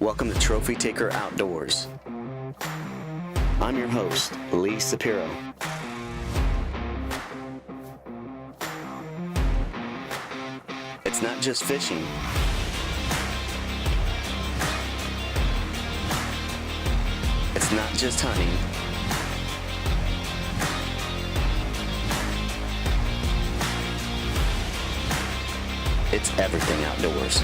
Welcome to Trophy Taker Outdoors. I'm your host, Lee Sapiro. It's not just fishing. It's not just hunting. It's everything outdoors.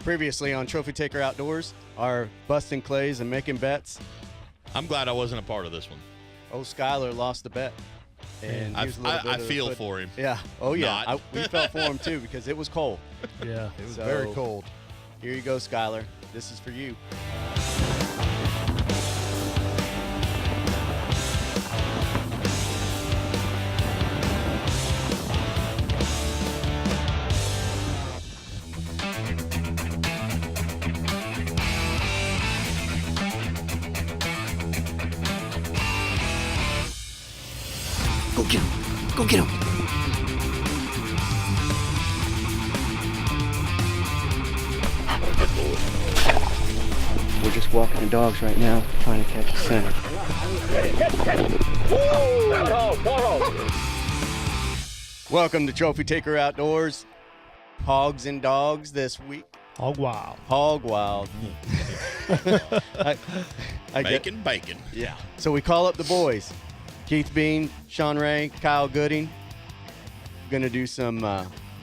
Previously on Trophy Taker Outdoors, our busting clays and making bets. I'm glad I wasn't a part of this one. Oh, Skyler lost the bet. And I feel for him. Yeah. Oh, yeah. We felt for him, too, because it was cold. Yeah, it was So, very cold. Here you go, Skyler. This is for you. Go get him. Go get him. We're just walking the dogs right now, trying to catch a center. Welcome to Trophy Taker Outdoors. Hogs and Dogs this week. Hog wild. Hog wild. I get- Bacon. Yeah. So we call up the boys. Keith Bean, Sean Ray, Kyle Gooding. Going to do some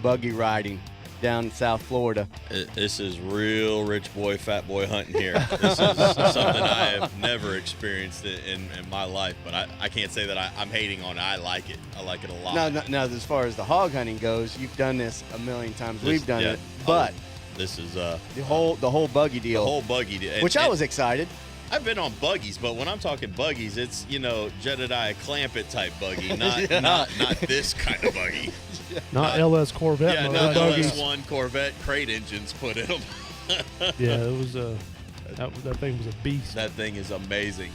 buggy riding down in South Florida. This is real rich boy, fat boy hunting here. This is something I have never experienced in my life, but I can't say that I'm hating on it. I like it. I like it a lot. Now, as far as the hog hunting goes, you've done this a million times. We've done it, but this is the whole buggy deal. the whole buggy deal. Which I was excited. I've been on buggies, but when I'm talking buggies, it's, Jedediah Clampett type buggy, not Yeah. not this kind of buggy. Not LS Corvette. Yeah, mode not buggies. LS1 Corvette crate engines put in them. Yeah, it was that thing was a beast. That thing is amazing.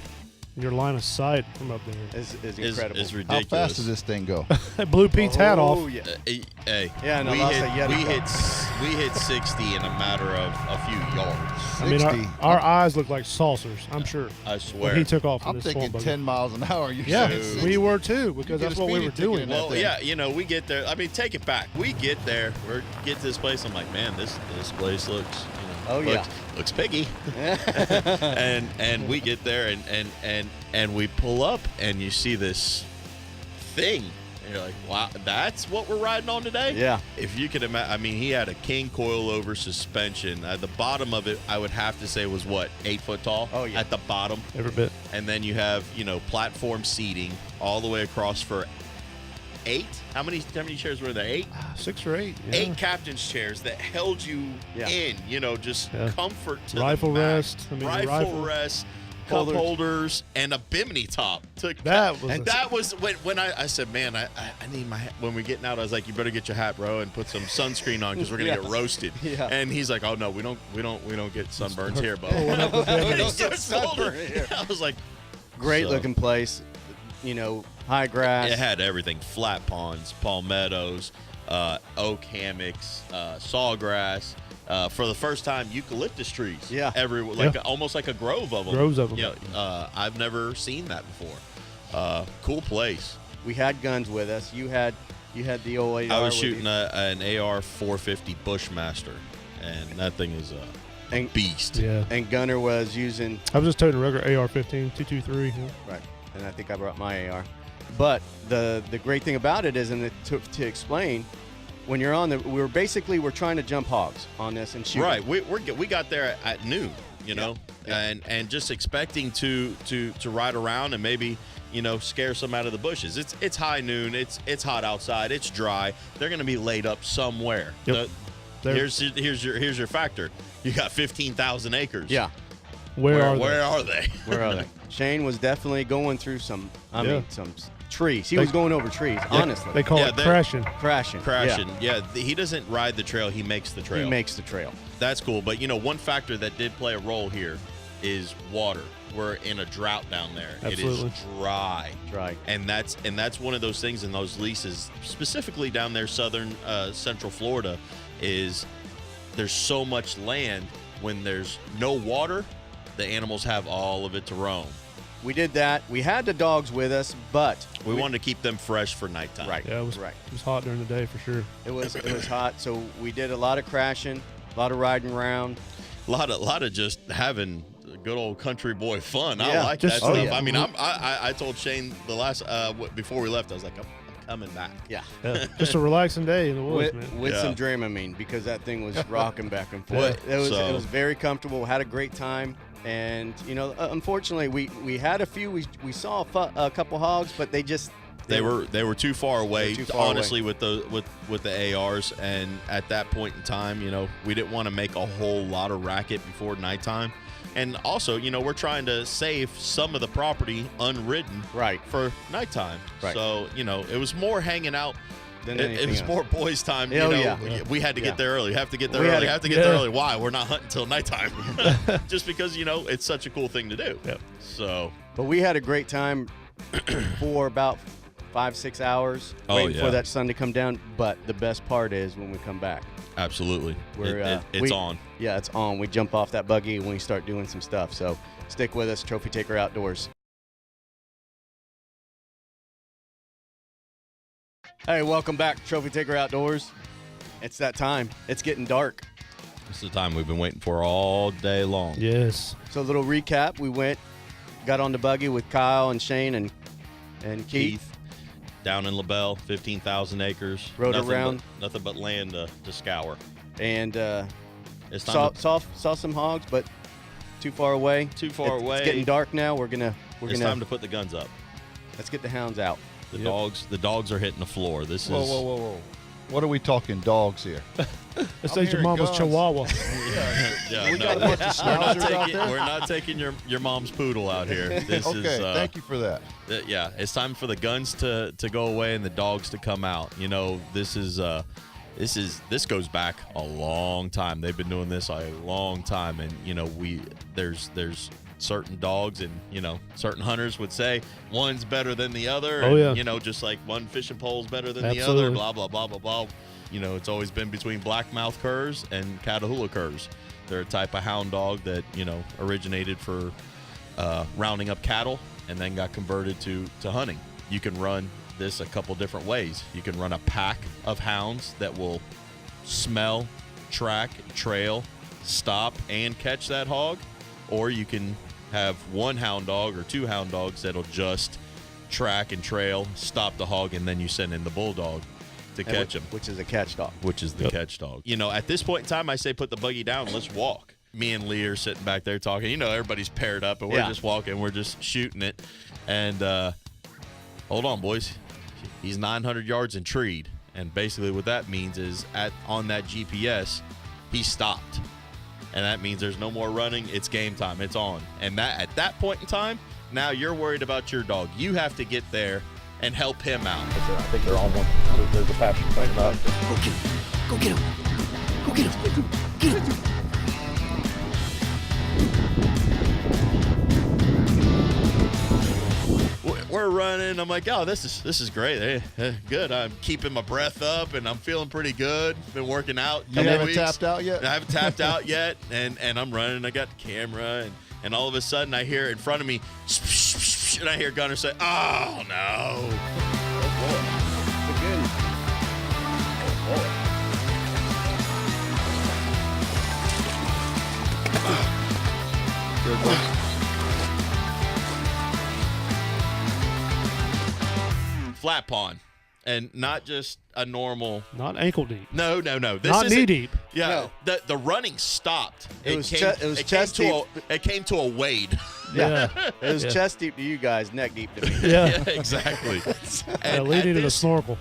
Your line of sight from up there. Is incredible. It's How ridiculous. fast does this thing go? That blew Pete's hat Oh, off. yeah. Hey, Yeah, no, we that's hit, a Yeti we hit 60 in a matter of a few yards. I mean, 60. our eyes looked like saucers, I'm sure. I When swear. he took off in I'm this thinking small buggy. 10 miles an hour. You're Yeah, saying 60. we were too, because get that's a what we speeding were ticket doing. in that Well, thing. yeah, we get there. I mean, take it back. We get there. We get to this place. I'm like, man, this place looks, Oh, yeah. looks piggy. and we get there and we pull up and you see this thing. And you're like, wow, that's what we're riding on today? Yeah. If you could imagine, I mean, he had a king coilover suspension. At the bottom of it, I would have to say was what, 8 foot tall? Oh, yeah. At the bottom. Every bit. And then you have, platform seating all the way across for 8. How many chairs were there? 8? 6 or 8. Yeah. 8 captain's chairs that held you Yeah. in, just Yeah. comfort to Rifle the max. rest. I mean, Rifle rest, cup Holders. holders, and a bimini top. That was and a- that was when I said, man, I need my hat. When we're getting out, I was like, you better get your hat, bro, and put some sunscreen on because we're gonna Yeah. get roasted. Yeah. And he's like, oh no, we don't get sunburns here, but pulling up the bimini. we don't get Sunburn sunburn here. I was like, Great So- looking place. High grass. it had everything: flat ponds, palmettos, oak hammocks, sawgrass. For the first time, eucalyptus trees. Yeah. Almost like a grove of them. Groves of 'em. I've never seen that before. Cool place. We had guns with us. You had the old AR. I was with shooting you. an AR 450 Bushmaster, and that thing is a And- beast. Yeah. And Gunner was using I was just toting a regular AR-15, 223. Yeah. right, and I think I brought my AR. But the great thing about it is, and to explain, when you're on we're trying to jump hogs on this and shoot. Right. We got there at noon, Yeah. and just expecting to ride around and maybe scare some out of the bushes. It's high noon. It's hot outside. It's dry. They're going to be laid up somewhere. Yep. Here's your factor. You got 15,000 acres. Yeah. Where are they? Where are they? Shane was definitely going through some trees. He They- was going over trees, honestly. They call it crashing. Crashing. Yeah, he doesn't ride the trail. He makes the trail. He makes the trail. That's cool. But, one factor that did play a role here is water. We're in a drought down there. Absolutely. It is dry. Dry. And that's one of those things in those leases, specifically down there southern central Florida, is there's so much land. When there's no water, the animals have all of it to roam. We did that. We had the dogs with us, but We wanted to keep them fresh for nighttime. Right. Yeah, it was hot during the day for sure. it was hot, so we did a lot of crashing, a lot of riding around. A lot of just having good old country boy fun. I Yeah. like that Just- stuff. yeah. I mean, I told Shane the last before we left, I was like, I'm coming back. Yeah. Yeah, just a relaxing day in the woods, man. With Yeah. some Dramamine, because that thing was rocking back and forth. Yeah. It was very comfortable. Had a great time, and unfortunately, we had a few. We saw a couple hogs, but they were too far away. Too far honestly, with the ARs, and at that point in time, we didn't want to make a whole lot of racket before nighttime. And also, we're trying to save some of the property unridden Right. for nighttime. Right. So, it was more hanging out. Than It anything was else. more boys' time. Oh, yeah. We had to Yeah. get there early. Have to get there We had early. to- Have to get Yeah. there early. Why? We're not hunting until nighttime. Just because, it's such a cool thing to do. Yep. So, But we had a great time for about 5-6 hours waiting yeah. for that sun to come down. But the best part is when we come back. absolutely. It's on. Yeah, it's on. We jump off that buggy when we start doing some stuff. So stick with us, Trophy Taker Outdoors. Hey, welcome back, Trophy Taker Outdoors. It's that time. It's getting dark. This is the time we've been waiting for all day long. Yes. So a little recap. We got on the buggy with Kyle and Shane and Keith. Keith, down in LaBelle, 15,000 acres. Rode nothing around. nothing but land to scour. And It's time saw some hogs, but too far away. Too far away. It's getting dark now. We're gonna time to put the guns up. let's get the hounds out. The dogs are hitting the floor. This Whoa, is whoa, whoa, whoa. What are we talking dogs here? This I'm ain't your hearing mama's guns. Chihuahua. Yeah, We no, got a bunch of schnauzers out there? we're not taking your mom's poodle out here. This Okay, is thank you for that. yeah, it's time for the guns to go away and the dogs to come out. This goes back a long time. They've been doing this a long time, and there's certain dogs, and certain hunters would say one's better than the other. Oh, and, yeah. just like one fishing pole's better than the other. Absolutely. Blah blah blah blah blah. It's always been between blackmouth curs and Catahoula curs. They're a type of hound dog that originated for rounding up cattle and then got converted to hunting. You can run this a couple different ways. You can run a pack of hounds that will smell, track, trail, stop, and catch that hog, or you can have one hound dog or two hound dogs that'll just track and trail, stop the hog, and then you send in the bulldog to catch him, which is a catch dog. which is the catch dog. At this point in time, I say put the buggy down. Let's walk. Me and Lee are sitting back there talking. Everybody's paired up, and we're Yeah. just walking. We're just shooting it. And hold on, boys. He's 900 yards and treed. And basically what that means is on that GPS, he stopped. And that means there's no more running. It's game time. It's on. And at that point in time, now you're worried about your dog. You have to get there and help him out. I think they're on one. There's a pasture coming up. Go get him. Go get him. Get him. We're running. I'm like, oh, this is great. Good. I'm keeping my breath up, and I'm feeling pretty good. Been working out. You couple haven't weeks. tapped out yet? I haven't tapped out yet, and I'm running. I got the camera, and all of a sudden I hear in front of me, and I hear Gunner say, "Oh no!" Flat pond. and not just a normal. Not ankle deep. No. This Not isn't- knee deep. Yeah, the running stopped. It was came, it was it chest came deep. to it came to a wade. Yeah. It was Yeah. chest deep to you guys, neck deep to me. Yeah. Exactly. Yeah, And Lee at needed a this- snorkel.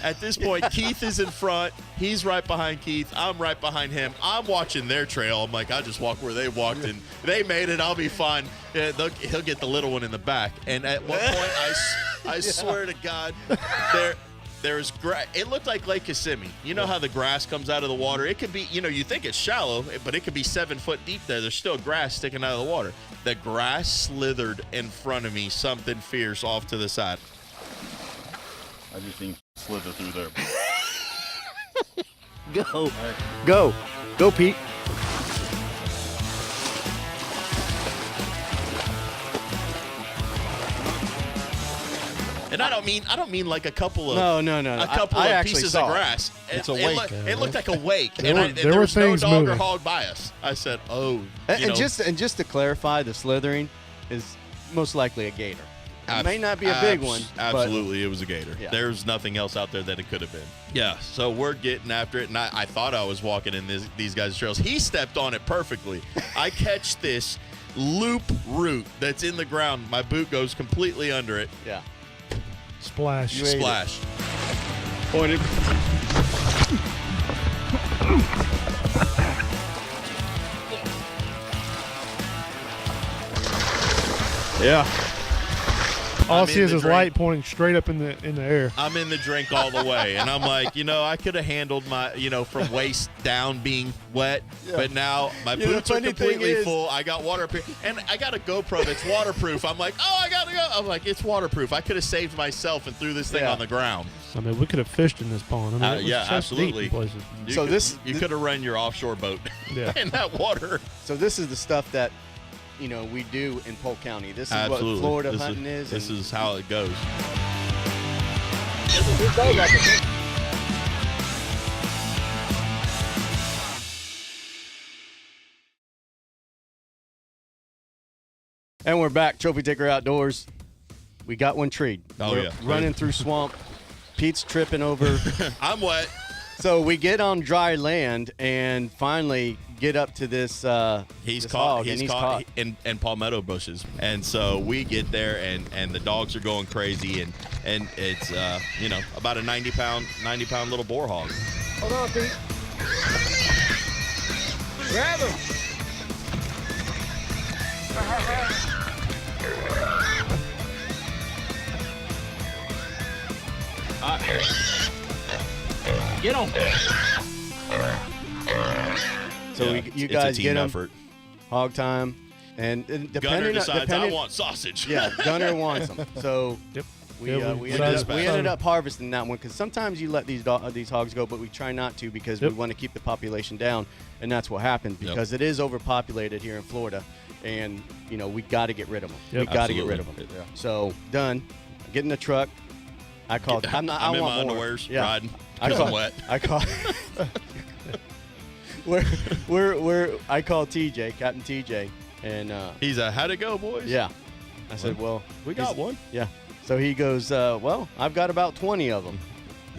At this point, Keith is in front. He's right behind Keith. I'm right behind him. I'm watching their trail. I'm like, I just walk where they walked, and they made it. I'll be fine. Yeah, he'll get the little one in the back. And at one point, I swear to God, there's grass. It looked like Lake Kissimmee. You know how the grass comes out of the water? It could be, you think it's shallow, but it could be 7 foot deep there. There's still grass sticking out of the water. The grass slithered in front of me, something fierce off to the side. I just seen slither through there. Go, Pete. And I don't mean like a couple of No. a couple I of actually pieces saw of it. grass. It's a wake. It looked like a wake, There and were there was no things dog or moving. hog by us. I said, "Oh, And just to clarify, the slithering is most likely a gator. It may not be a big one. but Absolutely, it was a gator. Yeah. There's nothing else out there that it could have been. Yeah, so we're getting after it, and I thought I was walking in these guys' trails. He stepped on it perfectly. I catch this loop root that's in the ground. My boot goes completely under it. Yeah. Splash. You ate it. Splash. Pointed. Yeah. All I I'm see in is the his drink. light pointing straight up in the air. I'm in the drink all the way, and I'm like, I could have handled my, from waist down being wet, but now my Yeah, the boots are funny thing completely is- full. I got water up here, and I got a GoPro that's waterproof. I'm like, I gotta go. I'm like, it's waterproof. I could have saved myself and threw this thing Yeah. on the ground. I mean, we could have fished in this pond. I mean, it was Yeah, chest deep absolutely. in places. You could have run your offshore boat Yeah. in that water. So this is the stuff that, we do in Polk County. This is Absolutely. what Florida This hunting is. This and is how it goes. And we're back, Trophy Taker Outdoors. We got one treed. Oh, We're yeah. running through swamp. Pete's tripping over. I'm wet. So we get on dry land and finally get up to this. He's this caught. hog, and He's caught in palmetto bushes, and so we get there, and the dogs are going crazy, and it's about a 90 pound little boar hog. Hold on, Pete. Grab him. Get him! So you guys it's a team get him. effort. Hog time, and Gunner depending decides on I want sausage. yeah, Gunner wants them. So Yep. we Yeah, we decided- ended up harvesting that one because sometimes you let these hogs go, but we try not to because Yep. we want to keep the population down, and that's what happened Yep. because it is overpopulated here in Florida, and we got to get rid of them. Yep. We got to get rid of Absolutely. them. So done. Get in the truck. I called. I'm not. I'm I in want my more. underwears Yeah. riding I because call, I'm wet. I call. I called TJ, Captain TJ, and He's how'd it go, boys? yeah. I said, well, we got one. yeah. So he goes, well, I've got about 20 of them.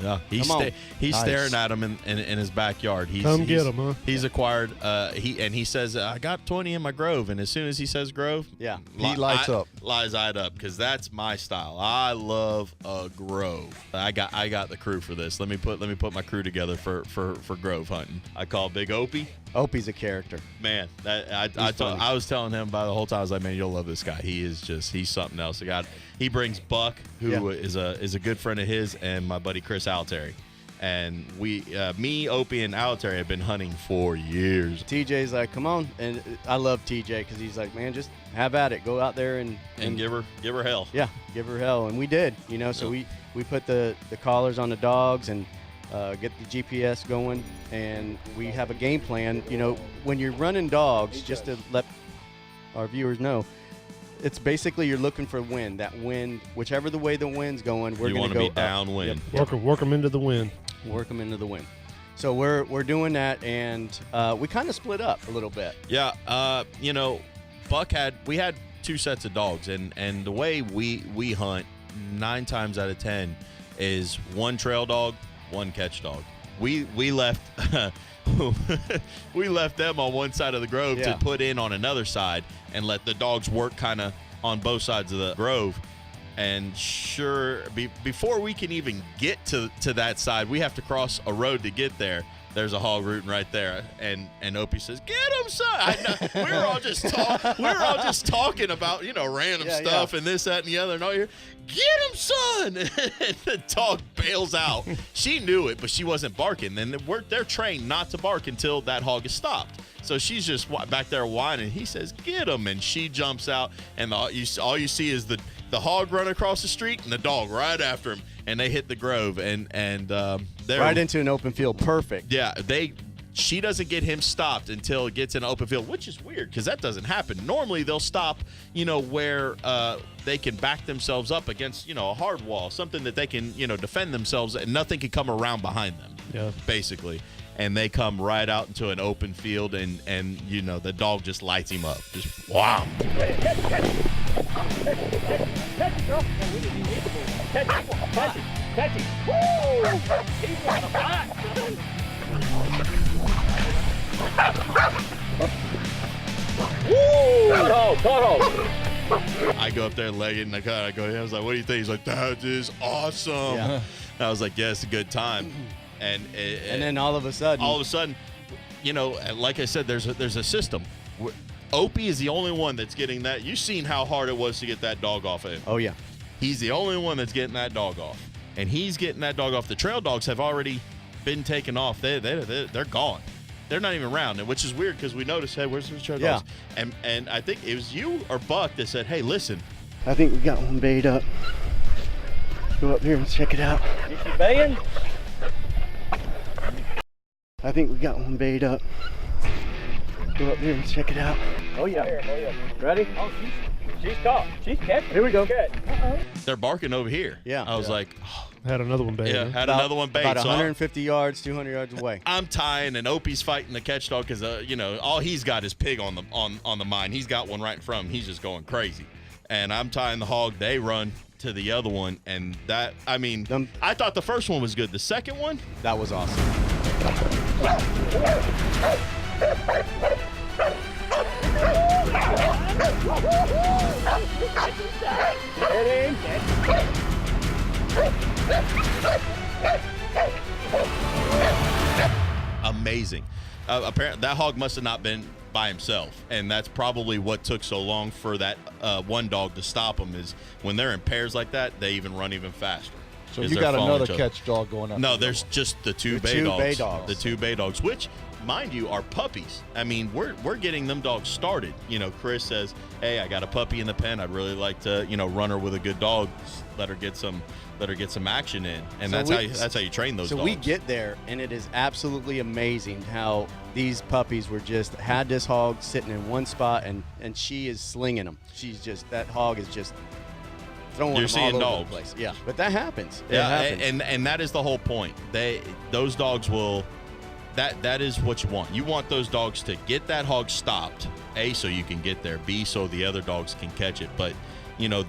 Yeah, he's Come on. he's Nice. staring at him in his backyard. Come get 'em, huh? He's acquired. He says I got 20 in my grove, and as soon as he says grove, Yeah. He lights up. lies eyed up because that's my style. I love a grove. I got the crew for this. Let me put my crew together for grove hunting. I call Big Opie. Opie's a character. Man, I funny. was telling him about the whole time. I was like, man, you'll love this guy. He's something else. He brings Buck, who is a good friend of his, and my buddy Chris Alteri. And me, Opie, and Alteri have been hunting for years. TJ's like, come on. And I love TJ because he's like, man, just have at it. Go out there and give her hell. Yeah, give her hell. And we did, so we put the collars on the dogs and get the GPS going. And we have a game plan. When you're running dogs, just to let our viewers know, it's basically you're looking for wind. That wind, whichever the way the wind's going, we're You going want to to go be downwind. Yep. Work them into the wind. Work them into the wind. So we're doing that, and we kind of split up a little bit. Yeah, Buck we had two sets of dogs, and the way we hunt, 9 times out of 10, is one trail dog, one catch dog. We left we left them on one side of the grove to put in on another side and let the dogs work kind of on both sides of the grove. And sure, before we can even get to that side, we have to cross a road to get there. There's a hog rooting right there, and Opie says, "Get him, son!" We were all just talking about random stuff and this, that, and the other. And all you hear, "Get him, son!" And the dog bails out. She knew it, but she wasn't barking. And they're trained not to bark until that hog is stopped. So she's just back there whining. He says, "Get him!" And she jumps out, and all you see is the hog run across the street and the dog right after him. And they hit the grove, and they're right into an open field. Perfect. Yeah, she doesn't get him stopped until it gets in an open field, which is weird because that doesn't happen. Normally they'll stop, where they can back themselves up against, a hard wall, something that they can, defend themselves, and nothing can come around behind them, basically. And they come right out into an open field, and the dog just lights him up. Just wow. Catch it. Woo! He's on the block. Woo! Caught hog. I go up there and leg it, and I go, I was like, "What do you think?" He's like, "That is awesome." Yeah. I was like, "Yeah, it's a good time." And then all of a sudden, like I said, there's a system. Opie is the only one that's getting that. You've seen how hard it was to get that dog off of him. Oh yeah. He's the only one that's getting that dog off, and he's getting that dog off. The trail dogs have already been taken off. They're gone. They're not even around, which is weird because we noticed, hey, where's the trail dogs? And I think it was you or Buck that said, "Hey, listen, I think we got one bayed up. Go up here and check it out. Is she baying? I think we got one bayed up. Go up here and check it out. Oh yeah. Ready? Oh, she's caught. She's catching. Here we go. they're barking over here." Yeah. I was like, oh, Had another one bait. yeah, had another one bait. About So 150 yards, 200 yards away. I'm tying, and Opie's fighting the catch dog because all he's got is pig on the mine. He's got one right in front of him. He's just going crazy, and I'm tying the hog. They run to the other one, and that, I mean, I thought the first one was good. The second one, That was awesome. amazing. Apparently, that hog must have not been by himself, and that's probably what took so long for that one dog to stop him. Is when they're in pairs like that, they even run even faster. So you got another catch dog going up. No, there's just the two bay dogs. The two bay dogs, which, mind you, are puppies. I mean, we're getting them dogs started. Chris says, "Hey, I got a puppy in the pen. I'd really like to, run her with a good dog. Let her get some action in." And So that's how you train those dogs. So we get there, and it is absolutely amazing how these puppies had this hog sitting in one spot, and she is slinging them. That hog is just throwing You're them all seeing over dogs. the place. Yeah, but that happens. It Yeah, happens. and that is the whole point. Those dogs will. That is what you want. You want those dogs to get that hog stopped, A, so you can get there, B, so the other dogs can catch it. But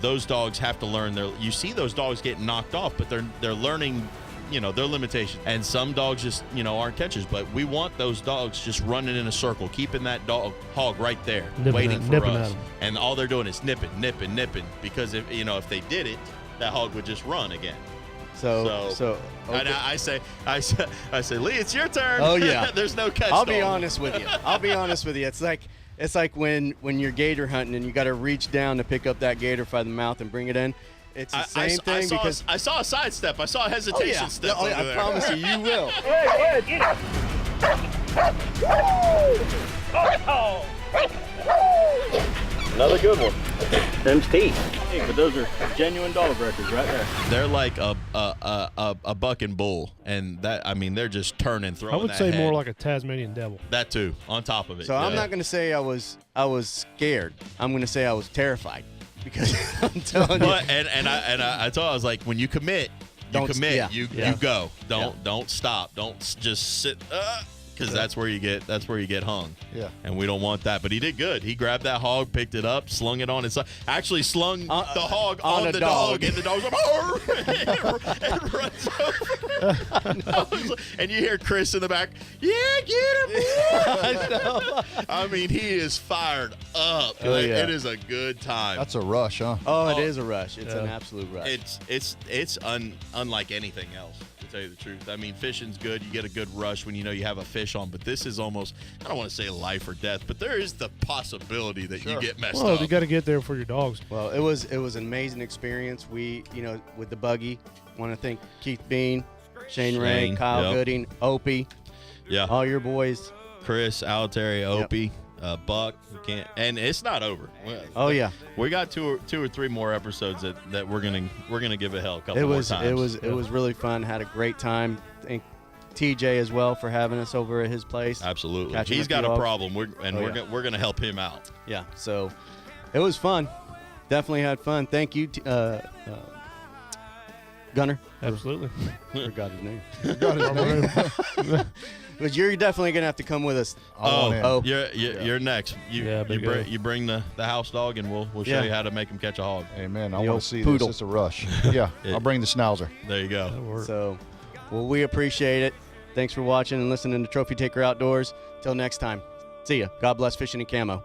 those dogs have to learn you see those dogs getting knocked off, but they're learning their limitations. And some dogs just aren't catchers, but we want those dogs just running in a circle, keeping that hog right there, waiting for us. And all they're doing is nipping, because if they did it, that hog would just run again. So okay. And I say, Lee, it's your turn. Oh yeah. There's no catch. I'll be honest with you. It's like when you're gator hunting and you got to reach down to pick up that gator by the mouth and bring it in. It's the same thing because I saw a sidestep. I saw a hesitation step. Oh, over I there. promise you will. Yeah, get it. Another good one. Them's teeth. Hey, but those are genuine dog records right there. They're like a buck and bull, and they're just turning, throwing. I would that say head. more like a Tasmanian devil. That too, on top of it. So I'm not going to say I was scared. I'm going to say I was terrified because I'm telling you. But, and I told I was like, when you commit, you Don't- commit. yeah. You go. Don't stop. Don't just sit. because that's where you get hung. Yeah. And we don't want that. But he did good. He grabbed that hog, picked it up, slung it on his side. Actually slung the hog on the dog. And the dog's like, and runs over. And you hear Chris in the back, yeah, get him, boy. I mean, he is fired up. Oh, yeah. It is a good time. That's a rush, huh? Oh, it is a rush. It's an absolute rush. It's unlike anything else, to tell you the truth. I mean, fishing's good. You get a good rush when you know you have a fish on, but this is almost, I don't want to say life or death, but there is the possibility that you get messed Well, up. you got to get there for your dogs. Well, it was an amazing experience. We, with the buggy, want to thank Keith Bean, Shane Ray, Kyle yep. Gooding, Opie, all your boys. Chris, Alteri, Opie, Buck. We can't, and it's not over. Oh yeah, we got two or three more episodes that we're gonna give it hell a couple more times. It was really fun. Had a great time. Thank TJ as well for having us over at his place. Absolutely, Catching he's a got few a dogs. problem. We're gonna help him out. Yeah, so it was fun. Definitely had fun. Thank you, Gunner. Absolutely. Forgot his name. Got his name. But you're definitely gonna have to come with us. You're next. You bring the house dog, and we'll show you how to make him catch a hog. Amen. I The want old to see poodle. this. It's a rush. Yeah, I'll bring the schnauzer. There you go. That'll work. So, well, we appreciate it. Thanks for watching and listening to Trophy Taker Outdoors. Till next time, see ya. God bless fishing and camo.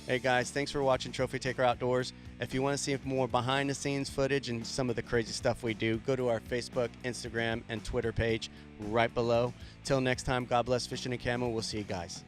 Hey guys, thanks for watching Trophy Taker Outdoors. If you want to see more behind the scenes footage and some of the crazy stuff we do, go to our Facebook, Instagram, and Twitter page right below. Till next time, God bless fishing and camo. We'll see you guys.